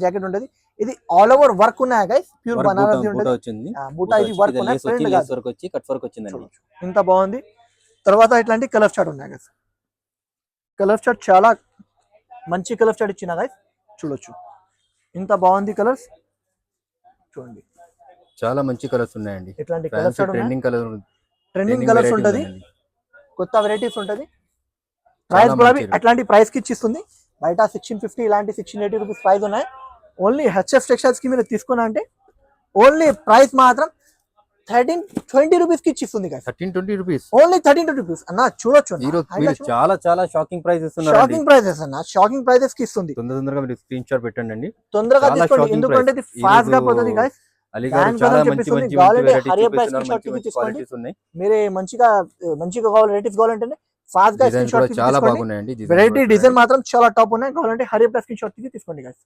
Jacket ఉంటది. ఇది all over work ఉన్నాయి గైస్, ప్యూర్ బనారస్ ఉంటది. బూటా ఇది వర్క్ ఉన్నాయి, ప్రింట్ లేస్ వర్క్ వచ్చి కట్ వర్క్ వచ్చిందండి. ఇంత బాగుంది. తర్వాత ఇట్లాంటి కలర్ చార్ట్ ఉన్నాయి గైస్. కలర్ చార్ట్ చాలా మంచి కలర్ చార్ట్ ఇచ్చిన గైస్, చూడొచ్చు ఇంత బాగుంది కలర్స్. చూడండి చాలా మంచి కలర్స్ ఉన్నాయండి. ఇట్లాంటి కలర్ చార్ట్ ట్రెండింగ్ కలర్స్ ఉంటది, కొత్త వెరైటీస్ ఉంటది. ప్రైస్ కూడా అట్లాంటి ప్రైస్ కి ఇచ్చిస్తుంది. బయట 1650 ఇలాంటి 1680 రూపీస్ ప్రైస్ ఉన్నాయి. ఓన్లీ హెచ్ఎఫ్ టెక్స్టైల్స్ కి మీరు తీసుకున్నా అంటే ఓన్లీ ప్రైస్ మాత్రం 13-20 రూపీస్ కి ఇచ్చిస్తుంది. 13-20 రూపీస్, ఓన్లీ 13-20 రూపీస్ అన్న. చూడొచ్చు చాలా చాలా షాకింగ్ ప్రైసెస్ ఉన్నాయి. షాకింగ్ ప్రైసెస్ అన్న, షాకింగ్ ప్రైసెస్ కి ఇస్తుంది. తొందరగా మీరు స్క్రీన్ షాట్ పెట్టండి అండి, తొందరగా తీసుకోండి, ఎందుకంటే ఇది ఫాస్ట్ గా పోతుంది గైస్. మీరే మంచిగా కావాలి, వెరైటీస్ కావాలంటే ఫాస్ట్ గా స్క్రీన్ షాట్ చాలా బాగున్నాయండి. వెరైటీ డిజైన్ మాత్రం చాలా టాప్ ఉన్నాయి. కావాలంటే హరి ప్లస్ స్క్రీన్ షాట్ తీసుకోండి గైస్.